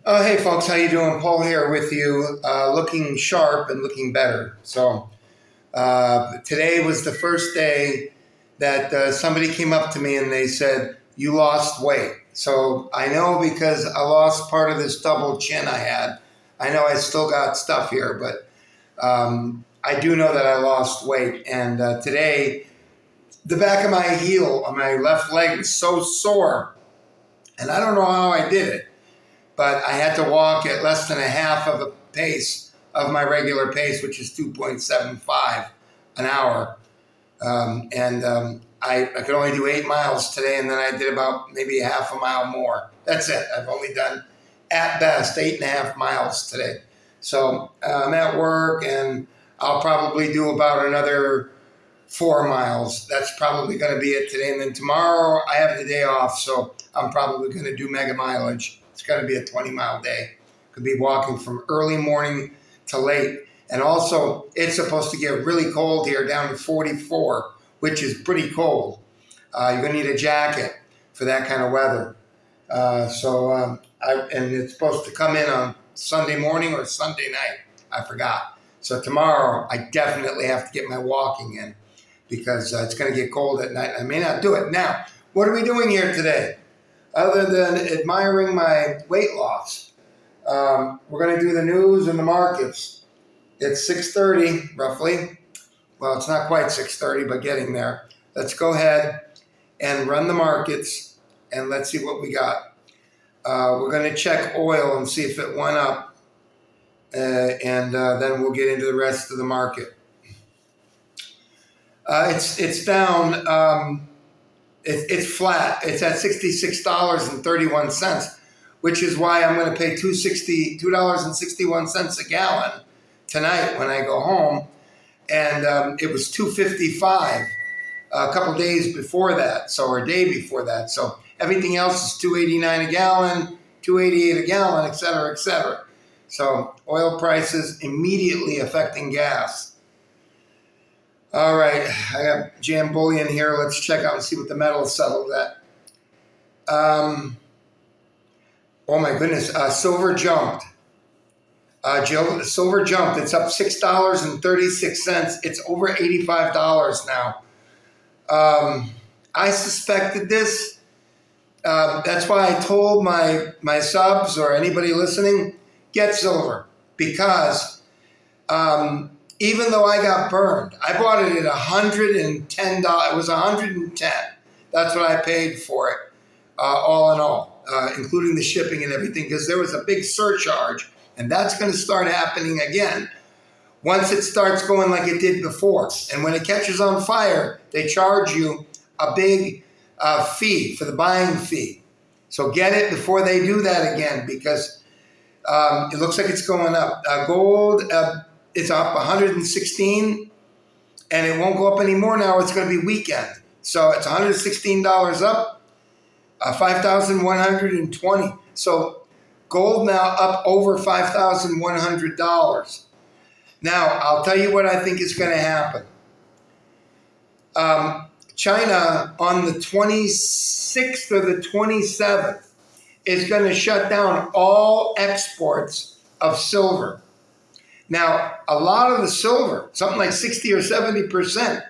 Hey folks, how you doing? Paul here with you, looking sharp and looking better. Today was the first day that somebody came up to me and they said, you lost weight. So I know because I lost part of this double chin I had. I know I still got stuff here, but I do know that I lost weight. And today, the back of my heel on my left leg was so sore. And I don't know how I did it, but I had to walk at less than a half of a pace of my regular pace, which is 2.75 an hour. I could only do 8 miles today, and then I did about maybe a half a mile more. That's it. I've only done, at best, 8.5 miles today. So I'm at work, and I'll probably do about another 4 miles. That's probably going to be it today. And then tomorrow I have the day off, so I'm probably going to do mega mileage. It's going to be a 20-mile day. Could be walking from early morning to late. And also, it's supposed to get really cold here, down to 44, which is pretty cold. You're going to need a jacket for that kind of weather. And it's supposed to come in on Sunday morning or Sunday night. I forgot. So tomorrow, I definitely have to get my walking in because it's going to get cold at night. I may not do it. Now, what are we doing here today? Other than admiring my weight loss, we're going to do the news and the markets. It's 6:30, roughly. Well, it's not quite 6:30, but getting there. Let's go ahead and run the markets, and let's see what we got. We're going to check oil and see if it went up, and then we'll get into the rest of the market. It's down. It's flat. It's at $66.31, which is why I'm going to pay $2.61 a gallon tonight when I go home. And it was $2.55 a couple days before that, or a day before that. So everything else is $2.89 a gallon, $2.88 a gallon, et cetera, et cetera. So oil prices immediately affecting gas. All right, I got Jam Bullion here. Let's check out and see what the metal settled at. Oh my goodness, silver jumped. Silver jumped. It's up $6.36. It's over $85 now. I suspected this. That's why I told my subs or anybody listening, get silver, because even though I got burned, I bought it at $110. It was $110. That's what I paid for it, all in all, including the shipping and everything, because there was a big surcharge, and that's going to start happening again once it starts going like it did before. And when it catches on fire, they charge you a big fee for the buying fee. So get it before they do that again, because it looks like it's going up. Gold is up 116, and it won't go up anymore now. It's going to be weekend. So it's $116 up, 5,120. So gold now up over $5,100. Now, I'll tell you what I think is going to happen. China on the 26th or the 27th is going to shut down all exports of silver. Now, a lot of the silver, something like 60 or 70%,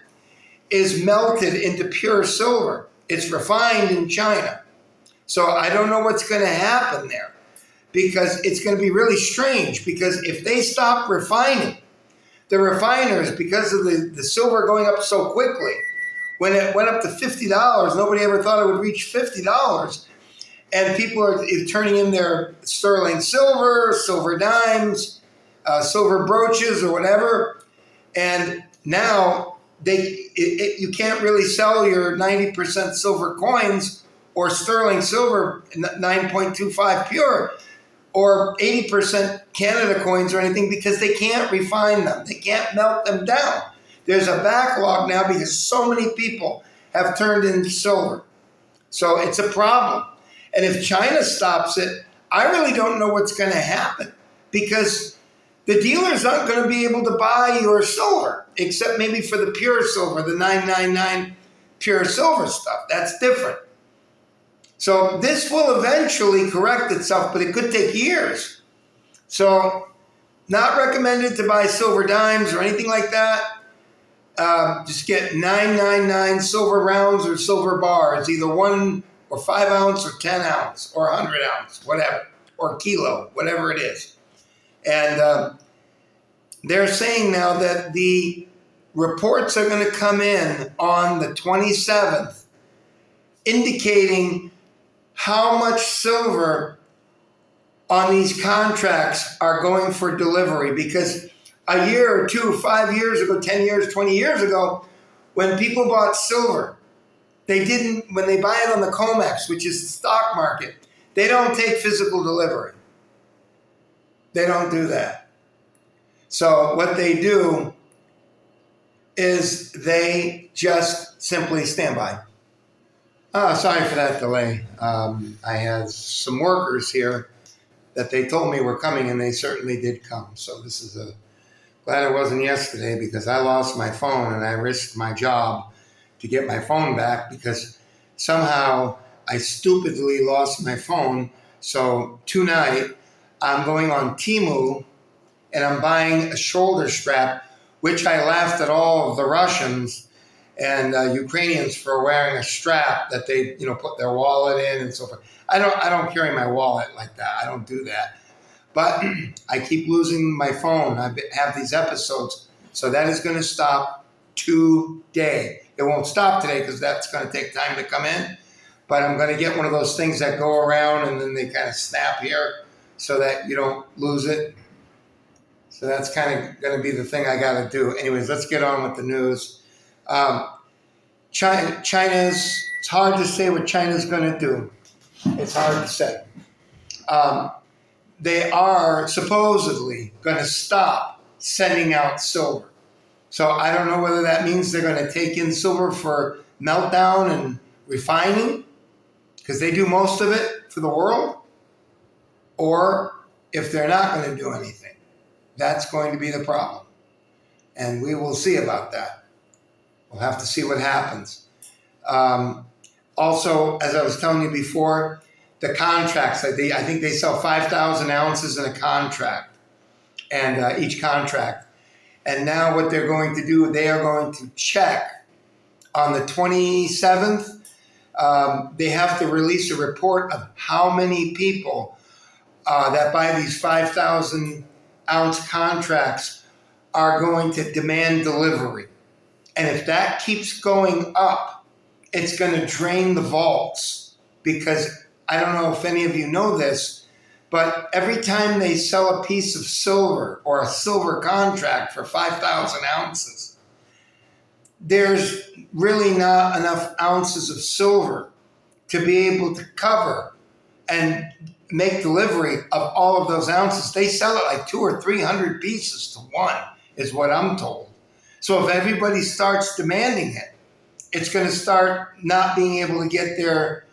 is melted into pure silver. It's refined in China. So I don't know what's going to happen there, because it's going to be really strange, because if they stop refining, the refiners, because of the silver going up so quickly, when it went up to $50, nobody ever thought it would reach $50. And people are turning in their sterling silver, silver dimes, silver brooches or whatever, and now you can't really sell your 90% silver coins or sterling silver 9.25 pure or 80% Canada coins or anything, because they can't refine them. They can't melt them down. There's a backlog now because so many people have turned in silver. So it's a problem. And if China stops it, I really don't know what's going to happen, because the dealers aren't going to be able to buy your silver, except maybe for the pure silver, the 999 pure silver stuff. That's different. So this will eventually correct itself, but it could take years. So not recommended to buy silver dimes or anything like that. Just get 999 silver rounds or silver bars, either 1 or 5 ounce or 10 ounce or 100 ounce, whatever, or kilo, whatever it is. And they're saying now that the reports are going to come in on the 27th, indicating how much silver on these contracts are going for delivery. Because a year or 2, 5 years ago, 10 years, 20 years ago, when people bought silver, they didn't, when they buy it on the COMEX, which is the stock market, they don't take physical delivery. They don't do that. So what they do is they just simply stand by. Sorry for that delay. I had some workers here that they told me were coming, and they certainly did come. So this is glad it wasn't yesterday, because I lost my phone and I risked my job to get my phone back, because somehow I stupidly lost my phone. So tonight I'm going on Temu and I'm buying a shoulder strap, which I laughed at all of the Russians and Ukrainians for wearing a strap that they, put their wallet in and so forth. I don't carry my wallet like that. I don't do that. But I keep losing my phone. I have these episodes. So that is going to stop today. It won't stop today because that's going to take time to come in. But I'm going to get one of those things that go around and then they kind of snap here so that you don't lose it. So that's kind of going to be the thing I got to do. Anyways, let's get on with the news. China's, it's hard to say what China's going to do. It's hard to say. They are supposedly going to stop sending out silver. So I don't know whether that means they're going to take in silver for meltdown and refining, because they do most of it for the world, or if they're not going to do anything. That's going to be the problem. And we will see about that. We'll have to see what happens. Also, as I was telling you before, the contracts, I think they sell 5,000 ounces in a contract, and each contract. And now what they're going to do, they are going to check on the 27th. They have to release a report of how many people that buy these 5,000 ounce contracts are going to demand delivery. And if that keeps going up, it's going to drain the vaults, because I don't know if any of you know this, but every time they sell a piece of silver or a silver contract for 5,000 ounces, there's really not enough ounces of silver to be able to cover and make delivery of all of those ounces. They sell it like 200 or 300 pieces to one, is what I'm told. So if everybody starts demanding it, it's going to start not being able to get their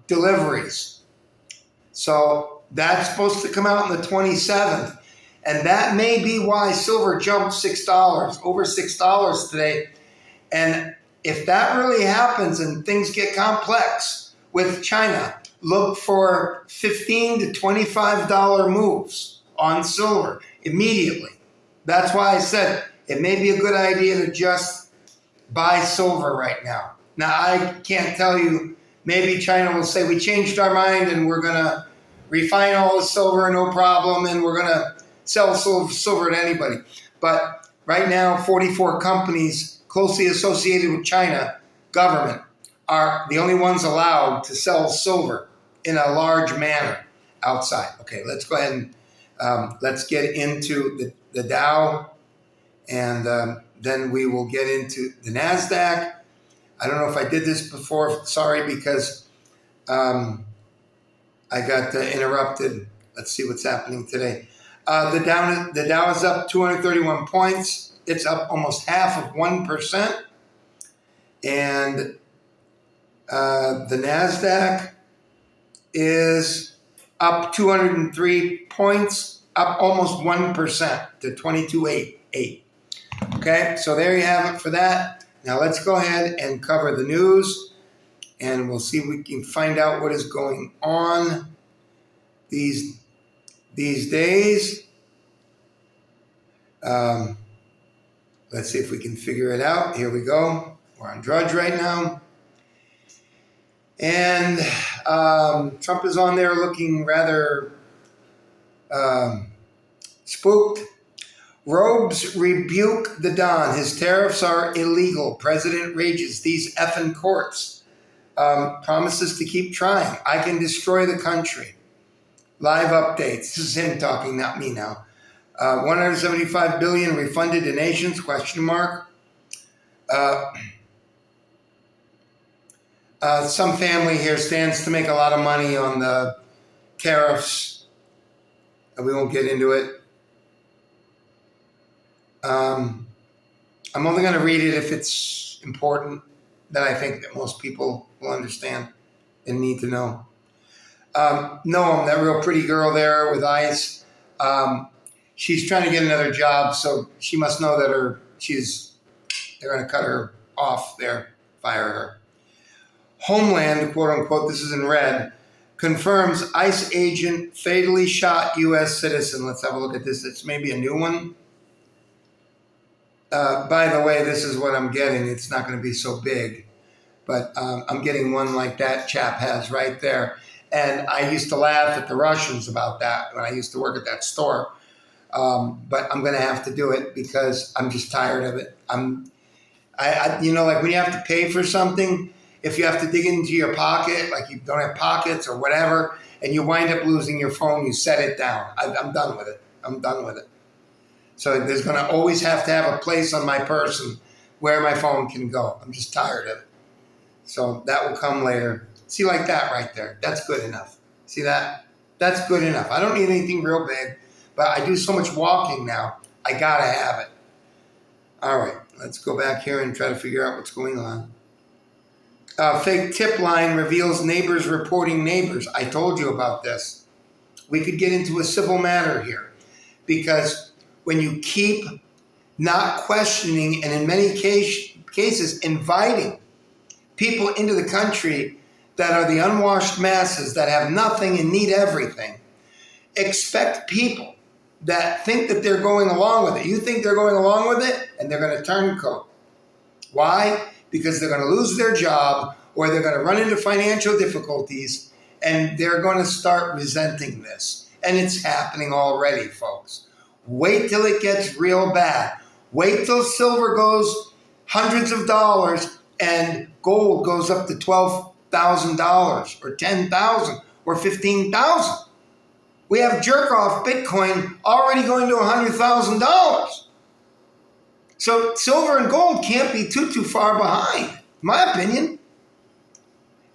deliveries. So that's supposed to come out on the 27th. And that may be why silver jumped $6, over $6 today. And if that really happens and things get complex with China, look for $15 to $25 moves on silver immediately. That's why I said it may be a good idea to just buy silver right now. Now, I can't tell you, maybe China will say, we changed our mind and we're going to refine all the silver, no problem, and we're going to sell silver to anybody. But right now, 44 companies closely associated with China government are the only ones allowed to sell silver in a large manner outside. Okay, let's go ahead and let's get into the Dow, and then we will get into the NASDAQ. I don't know if I did this before. Sorry, because I got interrupted. Let's see what's happening today. The Dow is up 231 points. It's up almost half of 1%. And the NASDAQ is up 203 points, up almost 1% to 2288. Okay, so there you have it for that. Now let's go ahead and cover the news. and we'll see if we can find out what is going on these days. Let's see if we can figure it out. Here we go. We're on Drudge right now. And Trump is on there looking rather spooked. Robes rebuke the Don. His tariffs are illegal. President rages. These effing courts. Promises to keep trying. I can destroy the country. Live updates. This is him talking, not me now. 175 billion refunded to nations? Question mark. Some family here stands to make a lot of money on the tariffs. We won't get into it. I'm only going to read it if it's important, that I think that most people will understand and need to know. Noam, that real pretty girl there with ICE, she's trying to get another job, so she must know that they're going to cut her off there, fire her. Homeland, quote unquote, this is in red, confirms ICE agent fatally shot U.S. citizen. Let's have a look at this. It's maybe a new one. By the way, this is what I'm getting. It's not going to be so big, but I'm getting one like that chap has right there. And I used to laugh at the Russians about that when I used to work at that store. But I'm going to have to do it because I'm just tired of it. Like when you have to pay for something, if you have to dig into your pocket, like you don't have pockets or whatever, and you wind up losing your phone, you set it down. I'm done with it. I'm done with it. So there's going to always have to have a place on my person where my phone can go. I'm just tired of it. So that will come later. See, like that right there. That's good enough. See that? That's good enough. I don't need anything real big, but I do so much walking now. I got to have it. All right. Let's go back here and try to figure out what's going on. Fake tip line reveals neighbors reporting neighbors. I told you about this. We could get into a civil matter here because when you keep not questioning and in many cases inviting people into the country that are the unwashed masses that have nothing and need everything, expect people that think that they're going along with it. You think they're going along with it and they're going to turncoat. Why? Because they're going to lose their job or they're going to run into financial difficulties and they're going to start resenting this. And it's happening already, folks. Wait till it gets real bad. Wait till silver goes hundreds of dollars and gold goes up to $12,000 or $10,000 or $15,000. We have jerk-off Bitcoin already going to $100,000. So silver and gold can't be too far behind, in my opinion.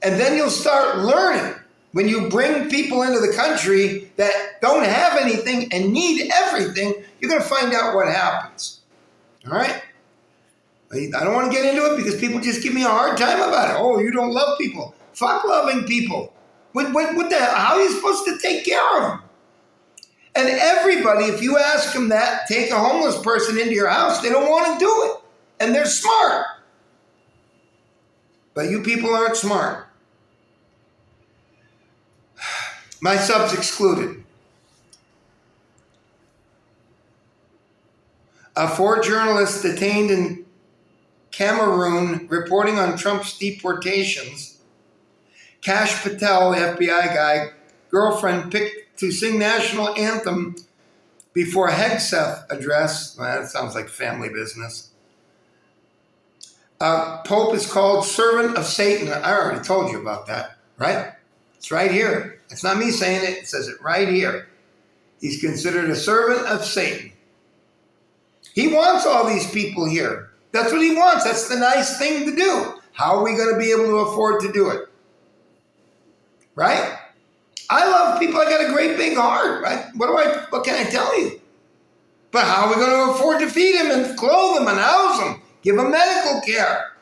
And then you'll start learning. When you bring people into the country that don't have anything and need everything, you're going to find out what happens. All right? I don't want to get into it because people just give me a hard time about it. Oh, you don't love people. Fuck loving people. What the hell? How are you supposed to take care of them? And everybody, if you ask them that, take a homeless person into your house, they don't want to do it. And they're smart. But you people aren't smart. My subs excluded. 4 journalists detained in Cameroon reporting on Trump's deportations. Kash Patel, the FBI guy, girlfriend picked to sing national anthem before Hegseth address. Well, that sounds like family business. Pope is called servant of Satan. I already told you about that, right? It's right here. It's not me saying it. It says it right here. He's considered a servant of Satan. He wants all these people here. That's what he wants. That's the nice thing to do. How are we going to be able to afford to do it? Right? I love people. I got a great big heart, right? What can I tell you? But how are we going to afford to feed them and clothe them and house them? Give them medical care.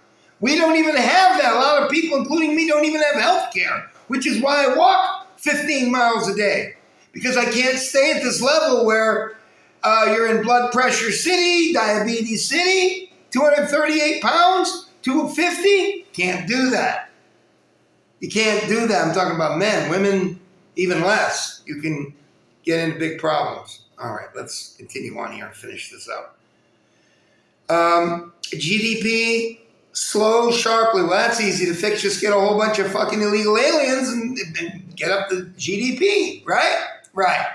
We don't even have that. A lot of people, including me, don't even have health care, which is why I walk 15 miles a day, because I can't stay at this level where you're in blood pressure city, diabetes city, 238 pounds, 250. Can't do that. You can't do that. I'm talking about men. Women, even less. You can get into big problems. All right, let's continue on here and finish this up. GDP, slow sharply. Well, that's easy to fix. Just get a whole bunch of fucking illegal aliens and get up the GDP, right? Right.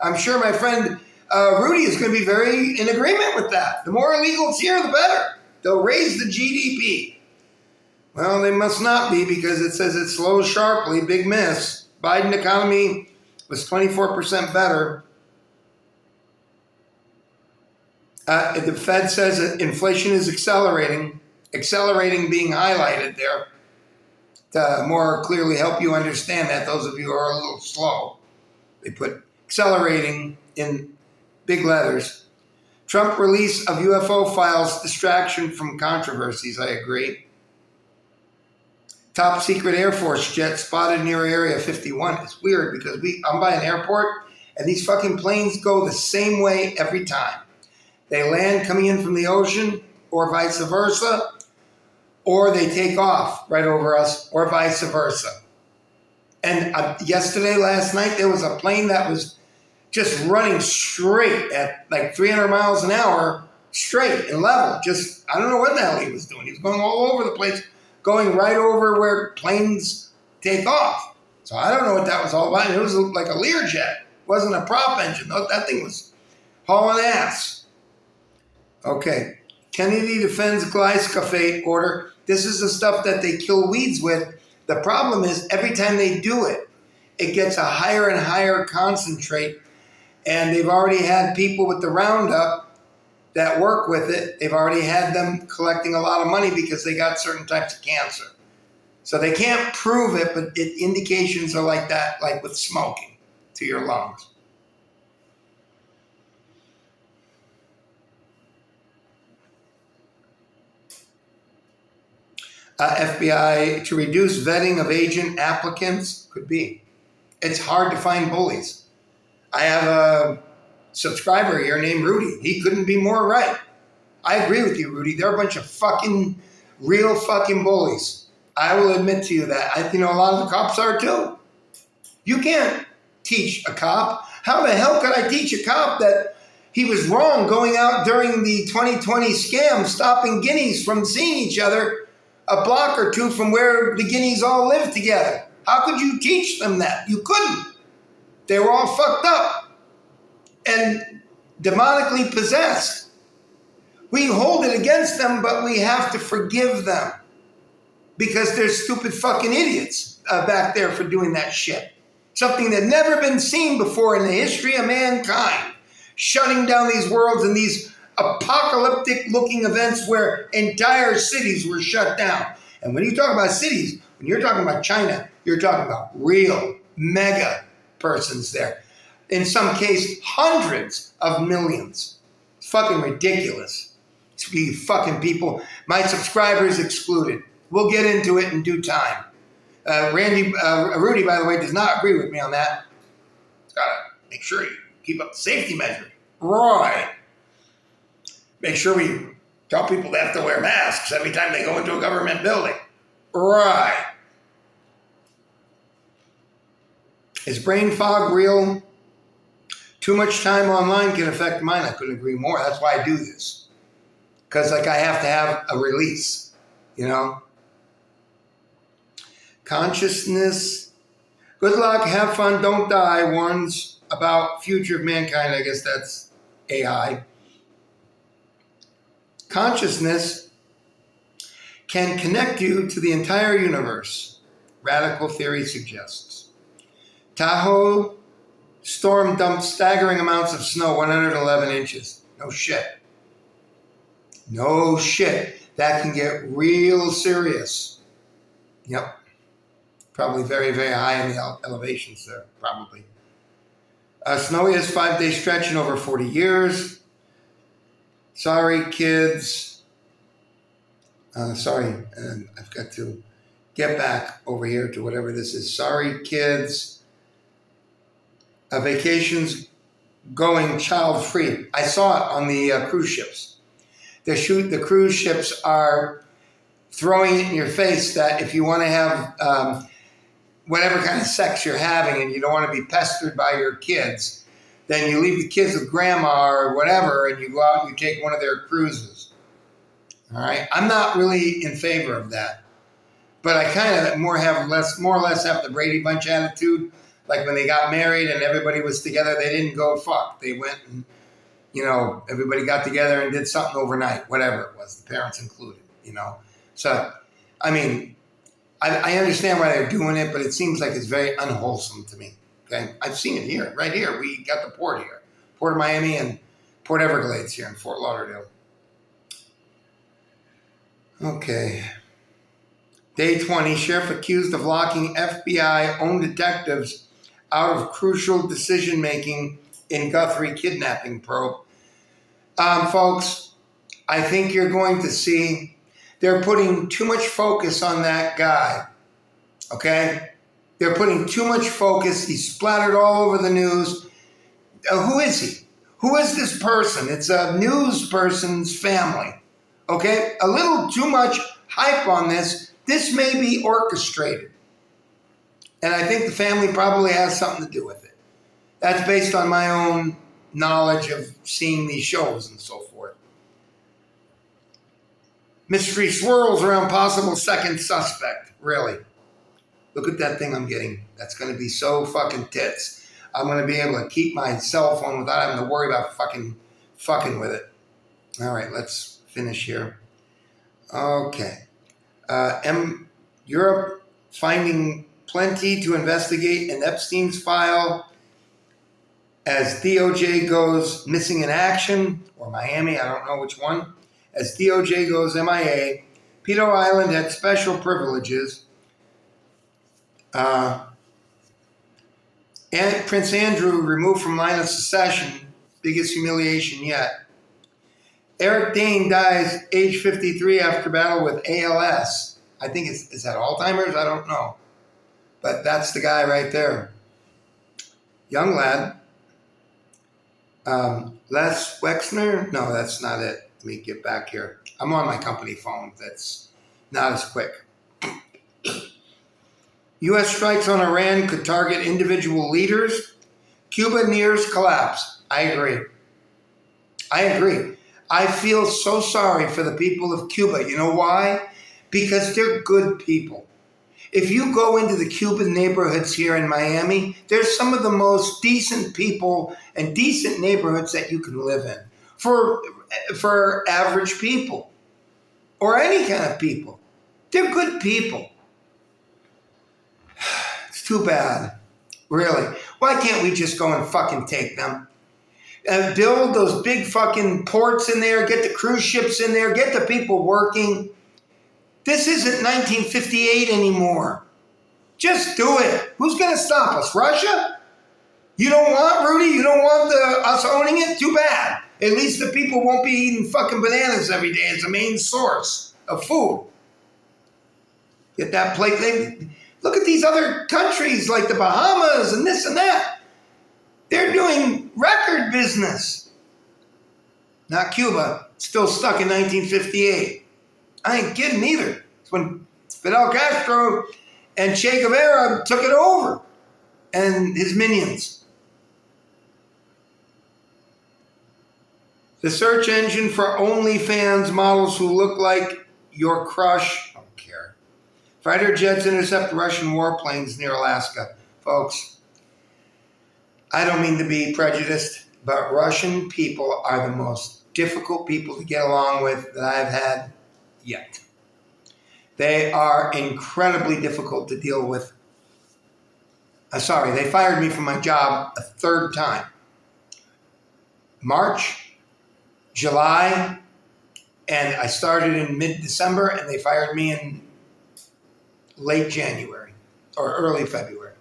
I'm sure my friend Rudy is going to be very in agreement with that. The more illegals here, the better. They'll raise the GDP. Well, they must not be because it says it slows sharply. Big miss. Biden economy was 24% better. The Fed says that inflation is accelerating being highlighted there to more clearly help you understand that. Those of you who are a little slow, they put accelerating in big letters. Trump release of UFO files, distraction from controversies. I agree. Top secret Air Force jet spotted near Area 51. It's weird because I'm by an airport and these fucking planes go the same way every time. They land coming in from the ocean or vice versa, or they take off right over us or vice versa. And last night, there was a plane that was just running straight at like 300 miles an hour, straight and level. Just, I don't know what the hell he was doing. He was going all over the place, going right over where planes take off. So I don't know what that was all about. It was like a Learjet. It wasn't a prop engine. That thing was hauling ass. Okay. Kennedy defends glyphosate order. This is the stuff that they kill weeds with. The problem is every time they do it, it gets a higher and higher concentrate. And they've already had people with the Roundup that work with it. They've already had them collecting a lot of money because they got certain types of cancer. So they can't prove it, but indications are like that, like with smoking to your lungs. FBI to reduce vetting of agent applicants. Could be. It's hard to find bullies. I have a subscriber here named Rudy. He couldn't be more right. I agree with you, Rudy. They're a bunch of fucking, real fucking bullies. I will admit to you that. A lot of the cops are too. You can't teach a cop. How the hell could I teach a cop that he was wrong going out during the 2020 scam, stopping guineas from seeing each other a block or two from where the guineas all live together? How could you teach them that? You couldn't. They were all fucked up and demonically possessed. We hold it against them, but we have to forgive them because they're stupid fucking idiots back there for doing that shit. Something that never been seen before in the history of mankind. Shutting down these worlds and these apocalyptic looking events where entire cities were shut down. And when you talk about cities, when you're talking about China, you're talking about real mega persons there. In some case, hundreds of millions. It's fucking ridiculous. You fucking people. My subscribers excluded. We'll get into it in due time. Rudy, by the way, does not agree with me on that. It's got to make sure you keep up the safety measures. Right. Make sure we tell people they have to wear masks every time they go into a government building. Right. Is brain fog real? Too much time online can affect mine. I couldn't agree more. That's why I do this. Because I have to have a release, Consciousness. Good luck, have fun, don't die, warns about future of mankind. I guess that's AI. Consciousness can connect you to the entire universe, radical theory suggests. Tahoe storm dumped staggering amounts of snow, 111 inches. No shit. No shit. That can get real serious. Yep. Probably very, very high in the elevations there, probably. Snowiest 5-day stretch in over 40 years. Sorry, kids. I've got to get back over here to whatever this is. Sorry, kids. Vacations going child-free. I saw it on the cruise ships. The cruise ships are throwing it in your face that if you want to have whatever kind of sex you're having and you don't want to be pestered by your kids, then you leave the kids with grandma or whatever and you go out and you take one of their cruises. All right? I'm not really in favor of that. But I kind of more or less have the Brady Bunch attitude. Like when they got married and everybody was together, they didn't go fuck. They went and, everybody got together and did something overnight, whatever it was, the parents included, So, I mean, I understand why they're doing it, but it seems like it's very unwholesome to me. Okay, I've seen it here, right here. We got the port here, Port of Miami and Port Everglades here in Fort Lauderdale. Okay. Day 20, sheriff accused of locking FBI-owned detectives out of crucial decision-making in Guthrie kidnapping probe. Folks, I think you're going to see they're putting too much focus on that guy, okay? They're putting too much focus. He's splattered all over the news. Who is he? Who is this person? It's a news person's family, okay? A little too much hype on this. This may be orchestrated. And I think the family probably has something to do with it. That's based on my own knowledge of seeing these shows and so forth. Mystery swirls around possible second suspect. Really. Look at that thing I'm getting. That's going to be so fucking tits. I'm going to be able to keep my cell phone without having to worry about fucking with it. All right, let's finish here. Okay. Europe finding plenty to investigate in Epstein's file as DOJ goes missing in action, or Miami, I don't know which one. As DOJ goes MIA, Pedo Island had special privileges. And Prince Andrew removed from line of succession, biggest humiliation yet. Eric Dane dies age 53 after battle with ALS. I think is that Alzheimer's? I don't know. But that's the guy right there. Young lad. Les Wexner? No, that's not it. Let me get back here. I'm on my company phone. That's not as quick. U.S. strikes on Iran could target individual leaders. Cuba nears collapse. I agree. I feel so sorry for the people of Cuba. You know why? Because they're good people. If you go into the Cuban neighborhoods here in Miami, there's some of the most decent people and decent neighborhoods that you can live in for average people or any kind of people. They're good people. It's too bad. Really. Why can't we just go and fucking take them? And build those big fucking ports in there, get the cruise ships in there, get the people working. This isn't 1958 anymore. Just do it. Who's going to stop us? Russia? You don't want, Rudy? You don't want us owning it? Too bad. At least the people won't be eating fucking bananas every day as the main source of food. Get that plate thing. Look at these other countries like the Bahamas and this and that. They're doing record business. Not Cuba. Still stuck in 1958. I ain't kidding either. It's when Fidel Castro and Che Guevara took it over. And his minions. The search engine for OnlyFans models who look like your crush. I don't care. Fighter jets intercept Russian warplanes near Alaska. Folks. I don't mean to be prejudiced, but Russian people are the most difficult people to get along with that I've had yet. They are incredibly difficult to deal with. They fired me from my job a third time. March, July, and I started in mid-December, and they fired me in late January or early February.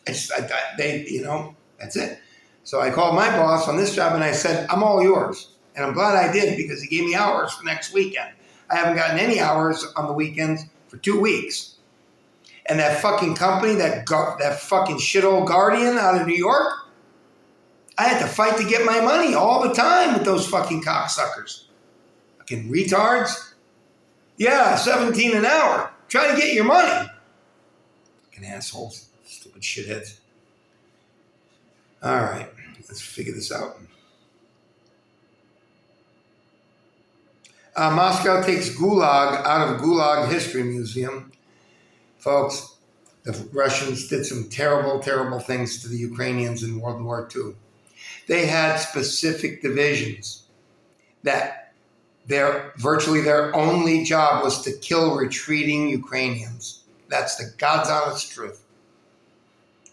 That's it. So I called my boss on this job and I said, I'm all yours. And I'm glad I did because he gave me hours for next weekend. I haven't gotten any hours on the weekends for 2 weeks. And that fucking company, that fucking shithole Guardian out of New York, I had to fight to get my money all the time with those fucking cocksuckers. Fucking retards. Yeah, 17 an hour. Try to get your money. Fucking assholes. Stupid shitheads. All right, let's figure this out. Moscow takes Gulag out of Gulag History Museum. Folks, the Russians did some terrible, terrible things to the Ukrainians in World War II. They had specific divisions that virtually their only job was to kill retreating Ukrainians. That's the God's honest truth.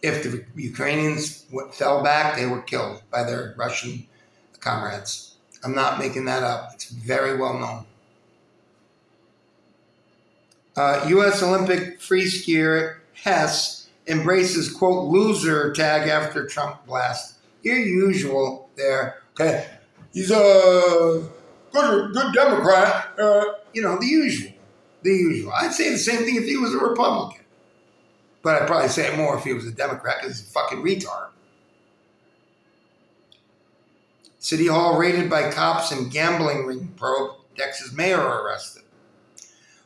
If the Ukrainians fell back, they were killed by their Russian comrades. I'm not making that up. It's very well known. U.S. Olympic free skier Hess embraces, quote, loser tag after Trump blast. Your usual there. Okay. He's a good Democrat. The usual. The usual. I'd say the same thing if he was a Republican. But I'd probably say it more if he was a Democrat because he's a fucking retard. City Hall raided by cops and gambling ring probe. Texas mayor arrested.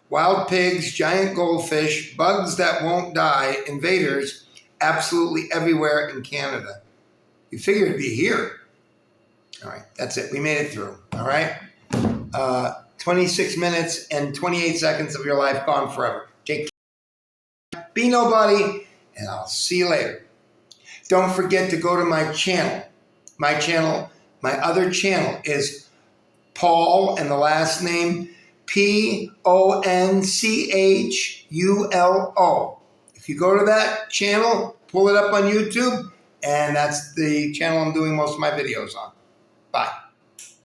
Wild pigs, giant goldfish, bugs that won't die, invaders absolutely everywhere in Canada. You figured it'd be here. All right, that's it. We made it through. All right. 26 minutes and 28 seconds of your life gone forever. Take care. Be nobody, and I'll see you later. Don't forget to go to my channel. My other channel is Paul and the last name Ponchulo. If you go to that channel, pull it up on YouTube, and that's the channel I'm doing most of my videos on. Bye.